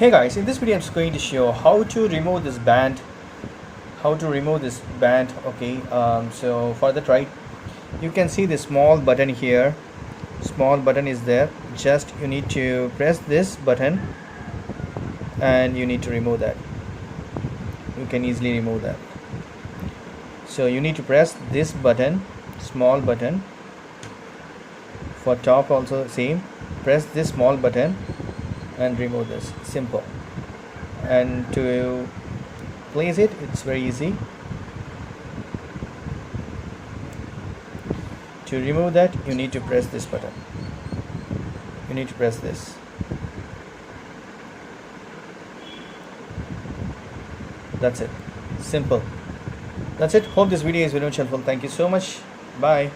Hey guys, in this video I'm just going to show how to remove this band. Okay, so for that, right, you can see the small button here. Small button is there. Just you need to press this button and you need to remove that. You can easily remove that. So you need to press this button, small button. For top also same, press this small button and remove this. Simple. And to place it, it's very easy. To remove that, you need to press this button. You need to press this. That's it. Simple. That's it. Hope this video is very much helpful. Thank you so much. Bye.